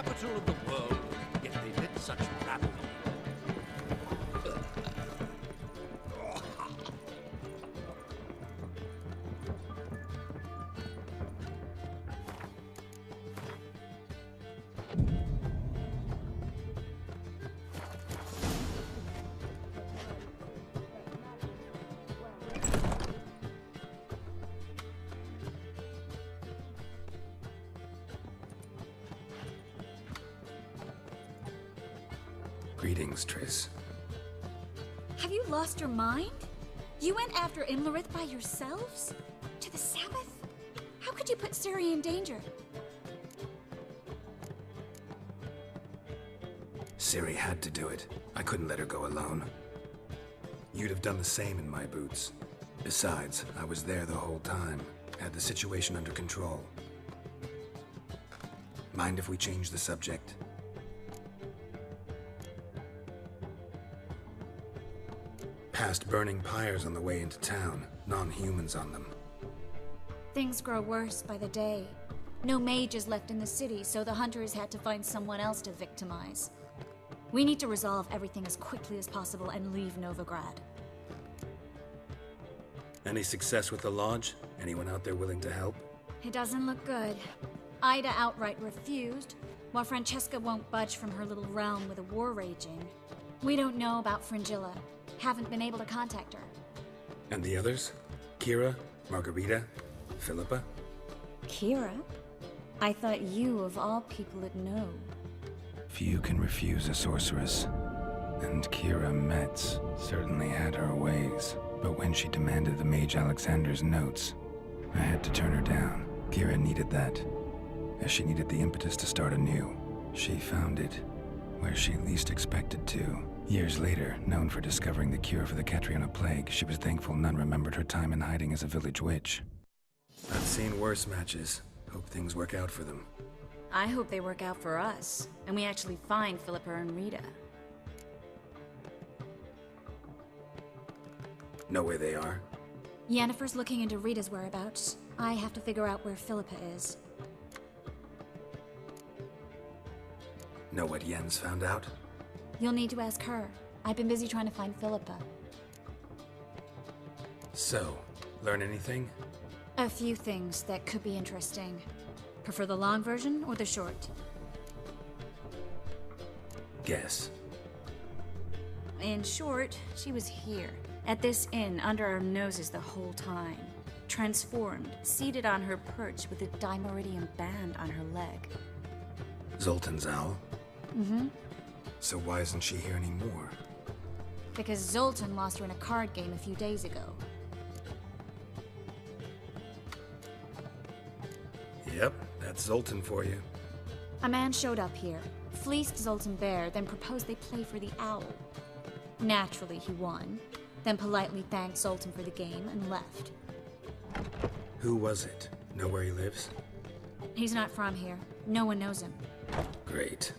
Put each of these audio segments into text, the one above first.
capital of the world, yet they lit such rabble. Greetings, Triss. Have you lost your mind? You went after Imlerith by yourselves? To the Sabbath? How could you put Ciri in danger? Ciri had to do it. I couldn't let her go alone. You'd have done the same in my boots. Besides, I was there the whole time. Had the situation under control. Mind if we change the subject? Past burning pyres on the way into town. Non-humans on them. Things grow worse by the day. No mages left in the city, so the hunters had to find someone else to victimize. We need to resolve everything as quickly as possible and leave Novigrad. Any success with the lodge? Anyone out there willing to help? It doesn't look good. Ida outright refused, while Francesca won't budge from her little realm with a war raging. We don't know about Fringilla. Haven't been able to contact her. And the others? Kira? Margarita? Philippa? Kira? I thought you, of all people, would know. Few can refuse a sorceress. And Kira Metz certainly had her ways. But when she demanded the Mage Alexander's notes, I had to turn her down. Kira needed that, as she needed the impetus to start anew. She found it where she least expected to. Years later, known for discovering the cure for the Catriona plague, she was thankful none remembered her time in hiding as a village witch. I've seen worse matches. Hope things work out for them. I hope they work out for us, and we actually find Philippa and Rita. Know where they are? Yennefer's looking into Rita's whereabouts. I have to figure out where Philippa is. Know what Yen's found out? You'll need to ask her. I've been busy trying to find Philippa. So, learn anything? A few things that could be interesting. Prefer the long version or the short? Guess. In short, she was here, at this inn, under our noses the whole time. Transformed, seated on her perch with a dimeridium band on her leg. Zoltan's owl? Mm-hmm. So why isn't she here anymore? Because Zoltan lost her in a card game a few days ago. Yep, that's Zoltan for you. A man showed up here, fleeced Zoltan bare, then proposed they play for the owl. Naturally, he won, then politely thanked Zoltan for the game and left. Who was it? Know where he lives? He's not from here. No one knows him. Great.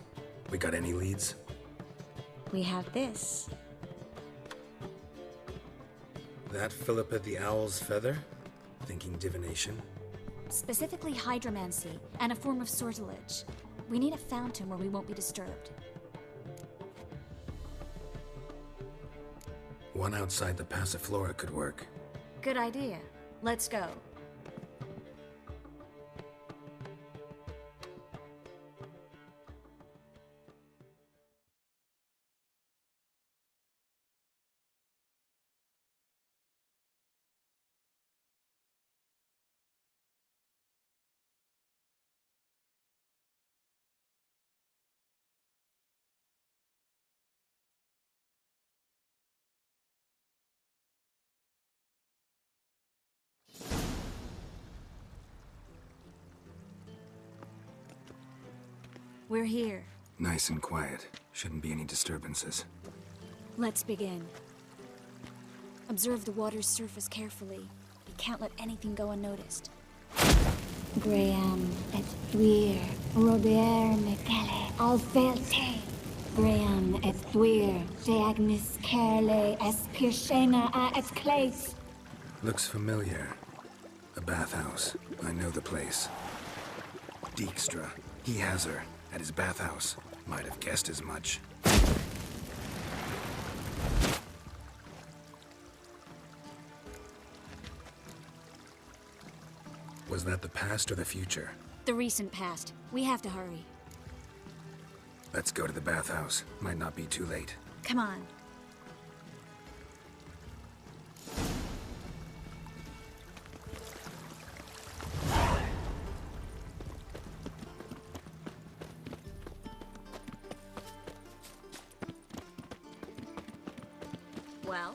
We got any leads? We have this. That Philippa the Owl's feather? Thinking divination? Specifically hydromancy, and a form of sortilege. We need a fountain where we won't be disturbed. One outside the Passiflora could work. Good idea. Let's go. We're here. Nice and quiet. Shouldn't be any disturbances. Let's begin. Observe the water's surface carefully. We can't let anything go unnoticed. Graham et thuir, Robert Mekele, Alfelte. Graham et thuir, Deagnis Kerle, Espirshena a et Clace. Looks familiar. A bathhouse. I know the place. Dijkstra. He has her. At his bathhouse. Might have guessed as much. Was that the past or the future? The recent past. We have to hurry. Let's go to the bathhouse. Might not be too late. Come on. Well?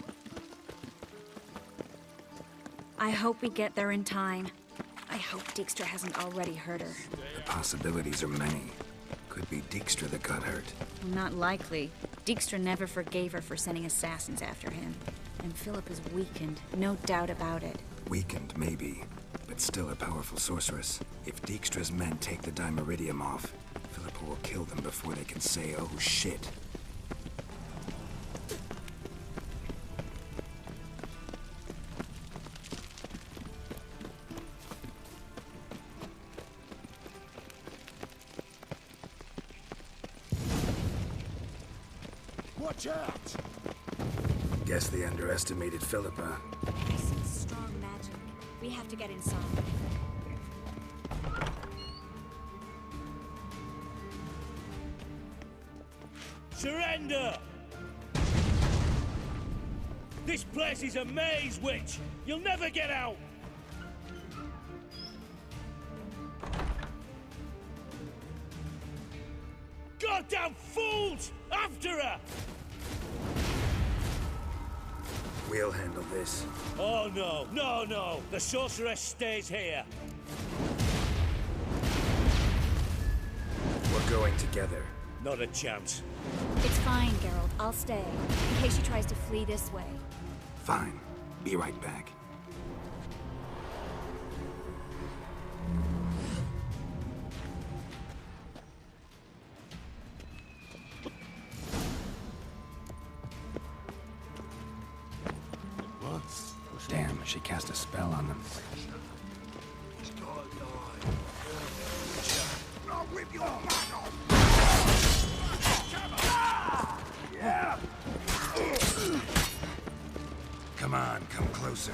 I hope we get there in time. I hope Dijkstra hasn't already hurt her. The possibilities are many. Could be Dijkstra that got hurt. Well, not likely. Dijkstra never forgave her for sending assassins after him. And Philip is weakened, no doubt about it. Weakened, maybe, but still a powerful sorceress. If Dijkstra's men take the Dimeridium off, Philippa will kill them before they can say, oh shit. Watch out! Guess they underestimated Philippa. There's some strong magic. We have to get inside. Surrender! This place is a maze, witch! You'll never get out! Goddamn fools! After her! We'll handle this. Oh no, no, no! The sorceress stays here! We're going together. Not a chance. It's fine, Geralt. I'll stay. In case she tries to flee this way. Fine. Be right back. Damn, she cast a spell on them. I'll rip your man off! Come on, come closer.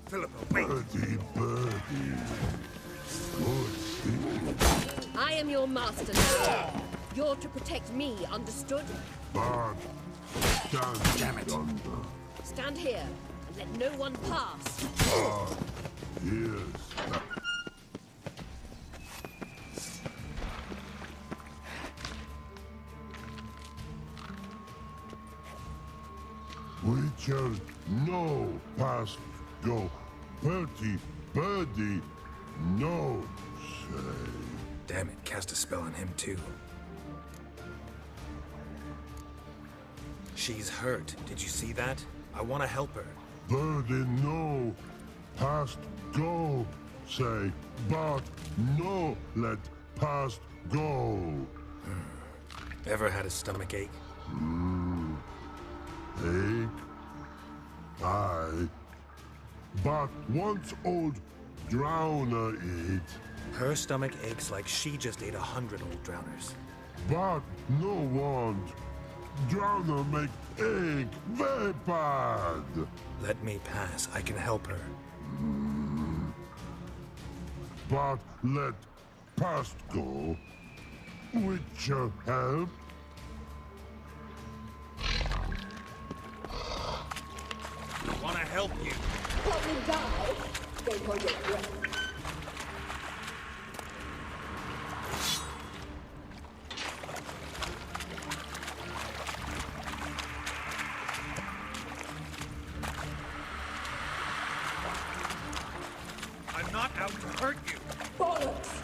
Philippa, wait! I am your master now. You're to protect me, understood? Bard, stand. Damn it. Yonder. Stand here and let no one pass. Bard, yes. Witcher, no past go. Bertie, birdie, no say. Damn it, cast a spell on him too. She's hurt. Did you see that? I want to help her. Birdie, no past go say. But no let past go. Ever had a stomach ache? Ache? Aye. But once old drowner eat, Her stomach aches like she just ate 100 old drowners. but no want. Drowner make ache very bad. Let me pass. I can help her. But let past go. Witcher help. I want to help you. Help me die. Don't hold your breath. I'm not out to hurt you. Bollocks!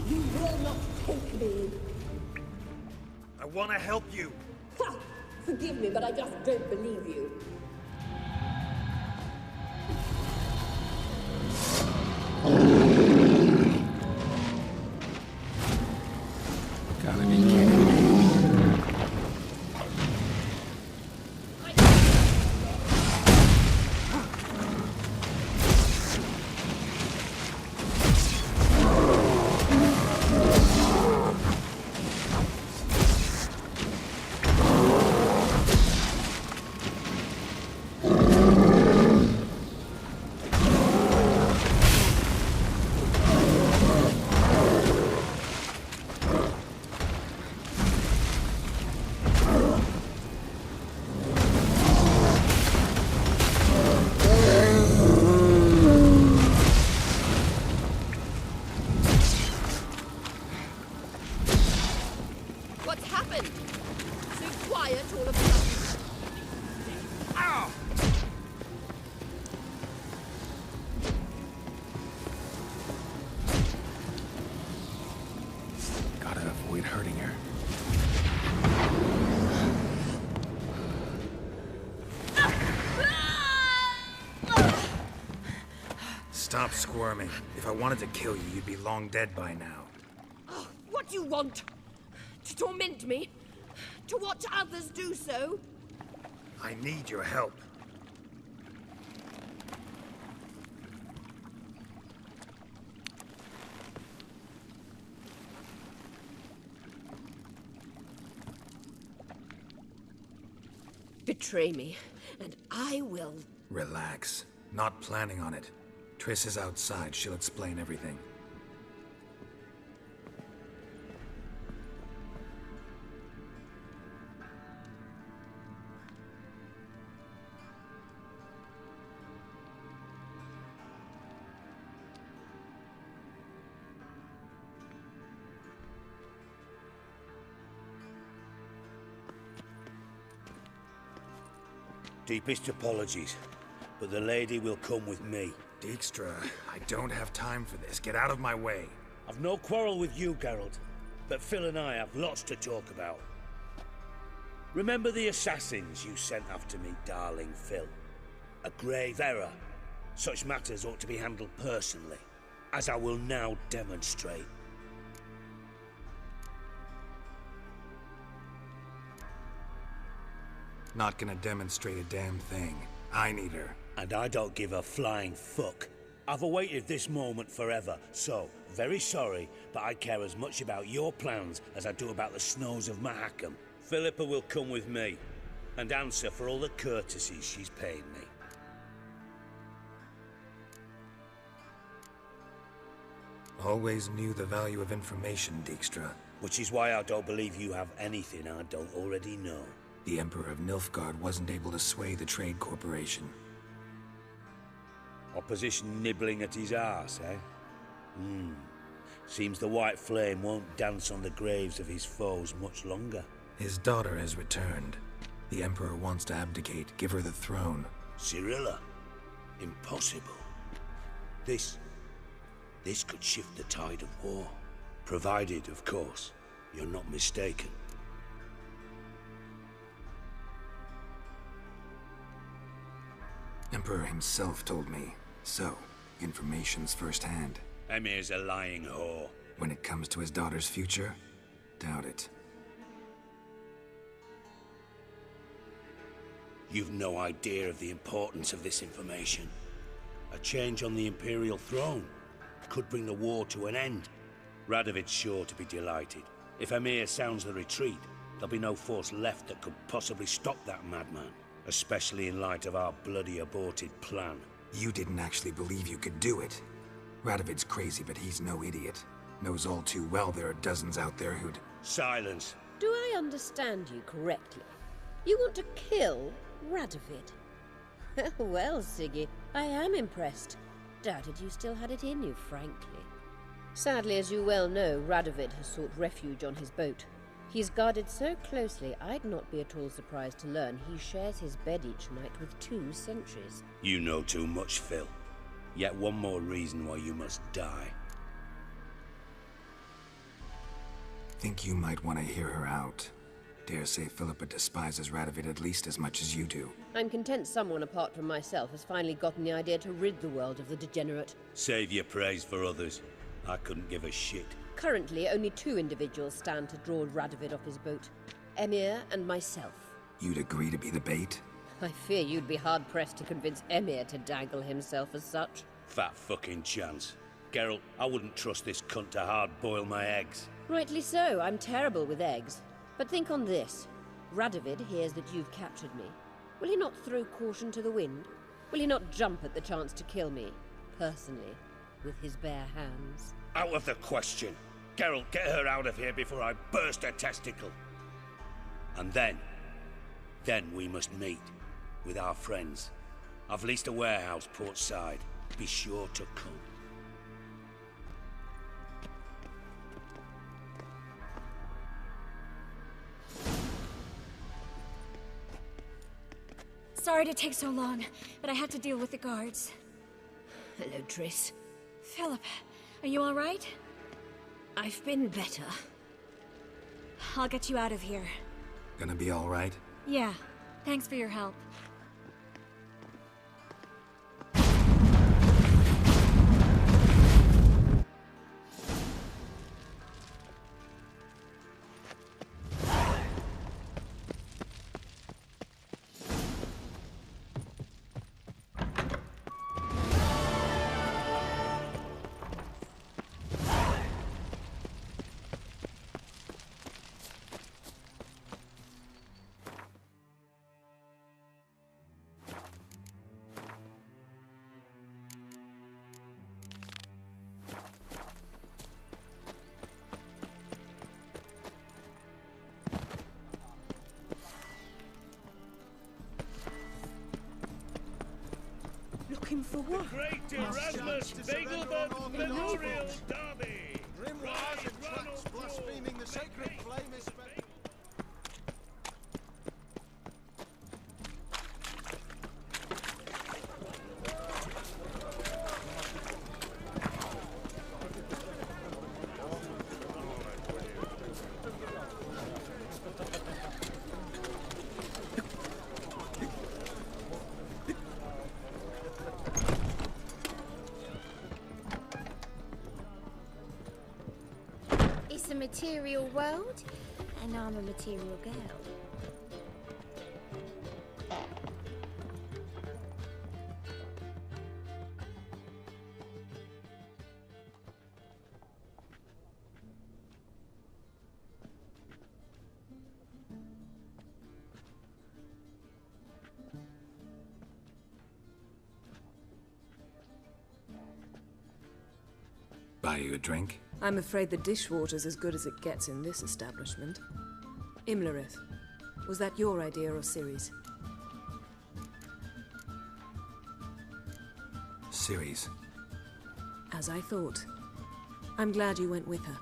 You will not take me. want to help you. Ha! Forgive me, but I just don't believe you. Gotta be kidding me. What's happened? So quiet all of a sudden. Ow! Gotta avoid hurting her. Stop squirming. If I wanted to kill you, you'd be long dead by now. Oh, what do you want? To torment me? To watch others do so? I need your help. Betray me, and I will. Relax. Not planning on it. Triss is outside. She'll explain everything. Deepest apologies, but the lady will come with me. Dijkstra, I don't have time for this. Get out of my way. I've no quarrel with you, Geralt, but Phil and I have lots to talk about. Remember the assassins you sent after me, darling Phil? A grave error. Such matters ought to be handled personally, as I will now demonstrate. Not gonna demonstrate a damn thing. I need her. And I don't give a flying fuck. I've awaited this moment forever, so, very sorry, but I care as much about your plans as I do about the snows of Mahakam. Philippa will come with me, and answer for all the courtesies she's paid me. Always knew the value of information, Dijkstra. Which is why I don't believe you have anything I don't already know. The Emperor of Nilfgaard wasn't able to sway the Trade Corporation. Opposition nibbling at his arse, eh? Seems the White Flame won't dance on the graves of his foes much longer. His daughter has returned. The Emperor wants to abdicate, give her the throne. Cyrilla? Impossible. This could shift the tide of war. Provided, of course, you're not mistaken. Emperor himself told me. So, information's firsthand. Emir's a lying whore. When it comes to his daughter's future, doubt it. You've no idea of the importance of this information. A change on the Imperial throne could bring the war to an end. Radovid's sure to be delighted. If Emir sounds the retreat, there'll be no force left that could possibly stop that madman. Especially in light of our bloody aborted plan. You didn't actually believe you could do it. Radovid's crazy, but he's no idiot. Knows all too well there are dozens out there who'd... Silence. Do I understand you correctly? You want to kill Radovid? Well, Siggy, I am impressed. Doubted you still had it in you, frankly. Sadly, as you well know, Radovid has sought refuge on his boat. He's guarded so closely, I'd not be at all surprised to learn he shares his bed each night with 2 sentries. You know too much, Phil. Yet one more reason why you must die. Think you might want to hear her out. Dare say Philippa despises Radovid at least as much as you do. I'm content someone apart from myself has finally gotten the idea to rid the world of the degenerate. Save your praise for others. I couldn't give a shit. Currently, only 2 individuals stand to draw Radovid off his boat. Emir and myself. You'd agree to be the bait? I fear you'd be hard-pressed to convince Emir to dangle himself as such. Fat fucking chance. Geralt, I wouldn't trust this cunt to hard-boil my eggs. Rightly so, I'm terrible with eggs. But think on this. Radovid hears that you've captured me. Will he not throw caution to the wind? Will he not jump at the chance to kill me, personally, with his bare hands? Out of the question. Geralt, get her out of here before I burst her testicle. And then we must meet with our friends. I've leased a warehouse port side. Be sure to come. Sorry to take so long, but I had to deal with the guards. Hello, Triss. Philip, are you all right? I've been better. I'll get you out of here. Gonna be all right? Yeah, thanks for your help. Looking for what? Great Erasmus Begelman Memorial Derby! Grimoires and tracts blaspheming the sacred flame is spent. It's a material world, and I'm a material girl. Buy you a drink? I'm afraid the dishwater's as good as it gets in this establishment. Imlerith, was that your idea or Ciri's? Ciri's. As I thought. I'm glad you went with her.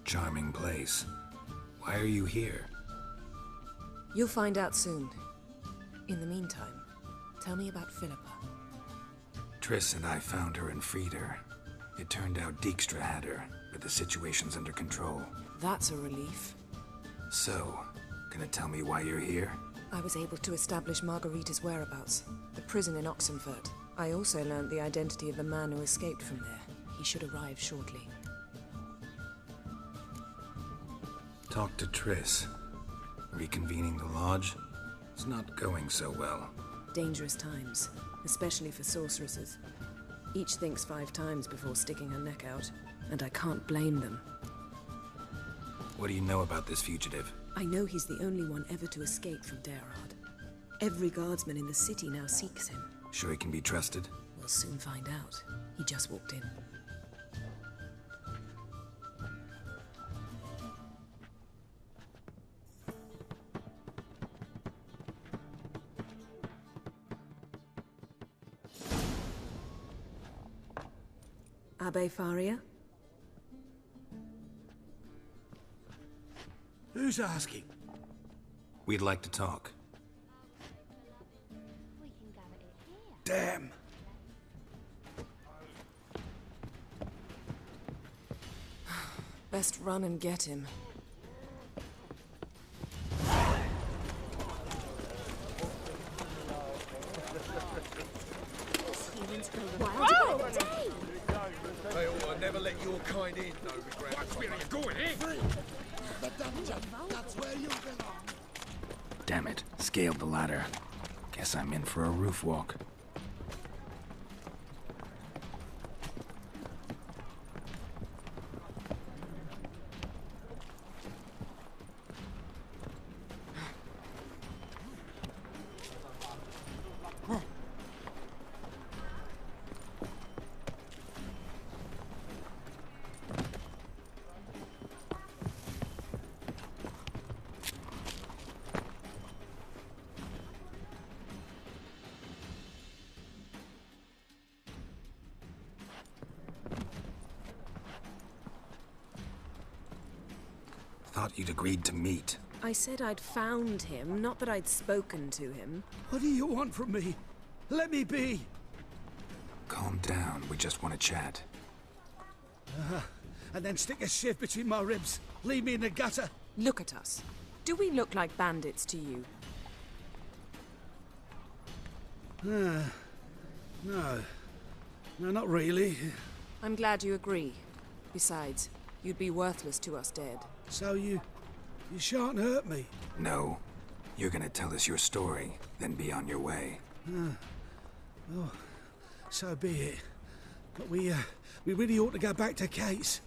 Charming place. Why are you here? You'll find out soon. In the meantime, tell me about Philippa. Triss and I found her and freed her. It turned out Dijkstra had her, but the situation's under control. That's a relief. So, gonna tell me why you're here? I was able to establish Margarita's whereabouts, the prison in Oxenfurt. I also learned the identity of the man who escaped from there. He should arrive shortly. Talk to Triss. Reconvening the lodge? It's not going so well. Dangerous times, especially for sorceresses. Each thinks 5 times before sticking her neck out, and I can't blame them. What do you know about this fugitive? I know he's the only one ever to escape from Daerad. Every guardsman in the city now seeks him. Sure he can be trusted? We'll soon find out. He just walked in. Abbe Faria? Who's asking? We'd like to talk. Damn! Best run and get him. They ought to never let your kind in, no regret. Where are you going, eh? The dungeon, that's where you belong. Damn it, scaled the ladder. Guess I'm in for a roof walk. Thought you'd agreed to meet. I said I'd found him, not that I'd spoken to him. What do you want from me? Let me be! Calm down, we just want to chat. And then stick a shiv between my ribs. Leave me in the gutter. Look at us. Do we look like bandits to you? No. No, not really. I'm glad you agree. Besides, you'd be worthless to us dead. So you shan't hurt me. No. You're gonna tell us your story, then be on your way. Oh, so be it. But we really ought to go back to Kate's.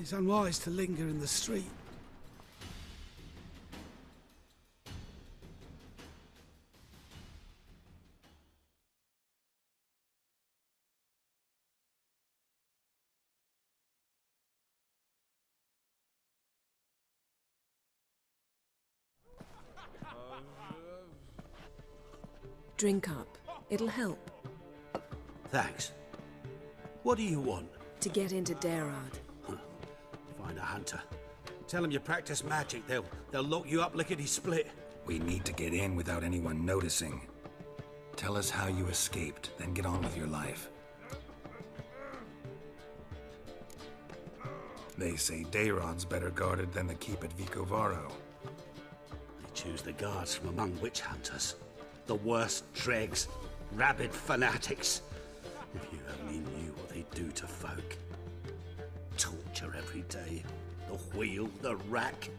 It's unwise to linger in the street. Drink up. It'll help. Thanks. What do you want? To get into Derard. Find a hunter. Tell them you practice magic. They'll lock you up lickety-split. We need to get in without anyone noticing. Tell us how you escaped, then get on with your life. They say Dayrod's better guarded than the keep at Vicovaro. They choose the guards from among witch hunters. The worst dregs, rabid fanatics. If you only knew what they do to folk. Torture every day. The wheel, the rack.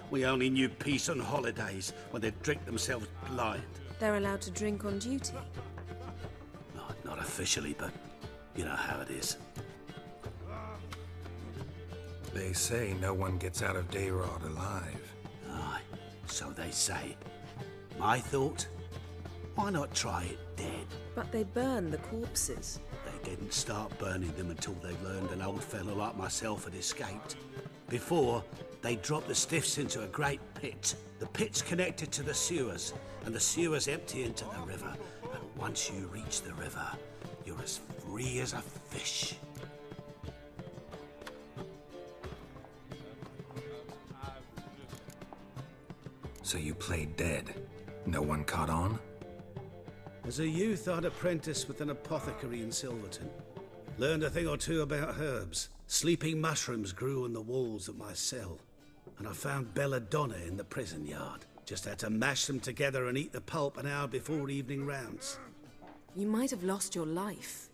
We only knew peace on holidays when they'd drink themselves blind. They're allowed to drink on duty. Not officially, but you know how it is. They say no one gets out of Dayrod alive. Aye, so they say. My thought? Why not try it dead? But they burn the corpses. They didn't start burning them until they learned an old fellow like myself had escaped. Before, they dropped the stiffs into a great pit. The pit's connected to the sewers, and the sewers empty into the river. And once you reach the river, you're as free as a fish. So you played dead. No one caught on? As a youth, I'd apprenticed with an apothecary in Silverton. Learned a thing or two about herbs. Sleeping mushrooms grew on the walls of my cell. And I found belladonna in the prison yard. Just had to mash them together and eat the pulp an hour before evening rounds. You might have lost your life.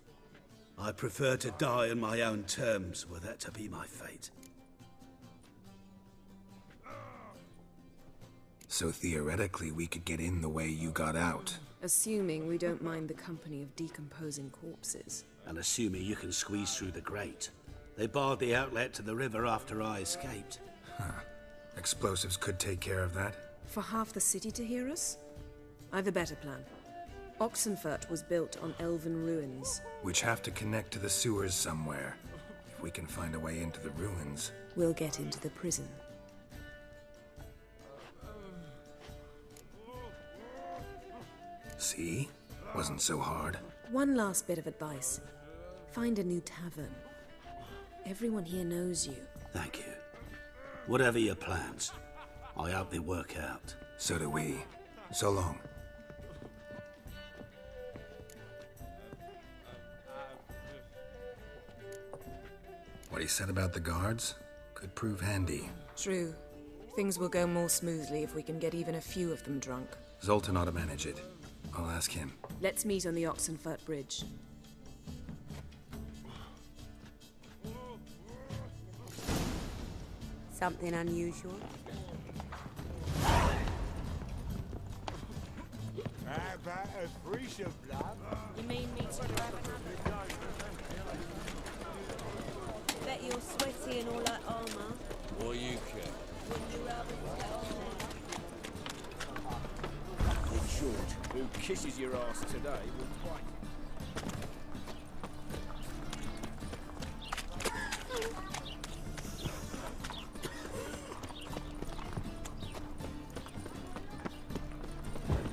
I prefer to die on my own terms, were that to be my fate. So theoretically, we could get in the way you got out. Assuming we don't mind the company of decomposing corpses. And assuming you can squeeze through the grate. They barred the outlet to the river after I escaped. Huh. Explosives could take care of that. For half the city to hear us? I've a better plan. Oxenfurt was built on elven ruins. Which have to connect to the sewers somewhere. If we can find a way into the ruins. We'll get into the prison. See? Wasn't so hard. One last bit of advice. Find a new tavern. Everyone here knows you. Thank you. Whatever your plans, I hope they work out. So do we. So long. What he said about the guards? Could prove handy. True. Things will go more smoothly if we can get even a few of them drunk. Zoltan ought to manage it. I'll ask him. Let's meet on the Oxenfurt Bridge. Something unusual? You mean me to grab another? Bet you're sweaty in all that armor. What you care? Wouldn't you rather In short, who kisses your ass today will fight.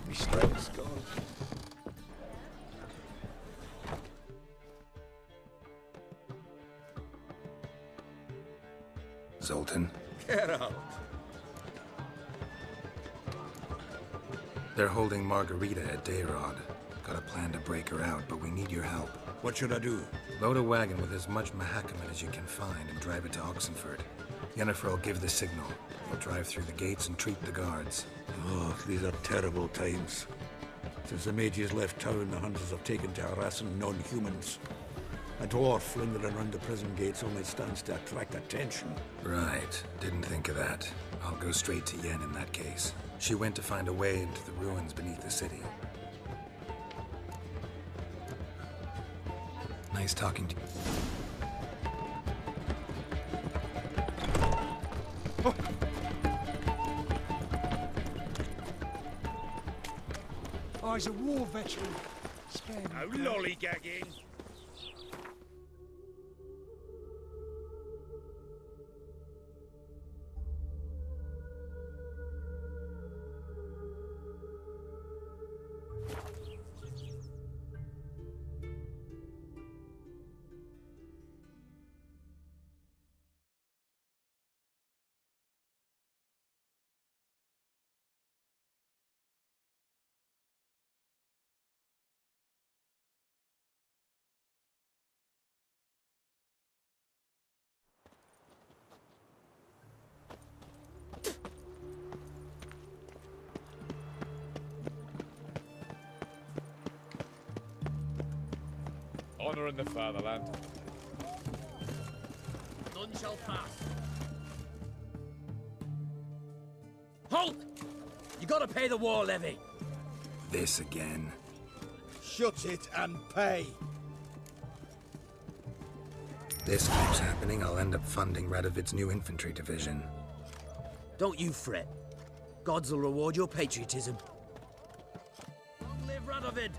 My strength's gone. Zoltan? Get out! They're holding Margarita at Dayrod. Got a plan to break her out, but we need your help. What should I do? Load a wagon with as much Mahakaman as you can find and drive it to Oxenfurt. Yennefer will give the signal. We'll drive through the gates and treat the guards. Oh, these are terrible times. Since the mages left town, the hunters have taken to harassing non-humans. A dwarf lingering around the prison gates only stands to attract attention. Right. Didn't think of that. I'll go straight to Yen in that case. She went to find a way into the ruins beneath the city. Nice talking to you. Oh, he's a war veteran. Spare me. No lollygagging! Honor in the fatherland. None shall pass. Halt! You gotta pay the war levy. This again. Shut it and pay. This keeps happening, I'll end up funding Radovid's new infantry division. Don't you fret. Gods will reward your patriotism. Long live Radovid!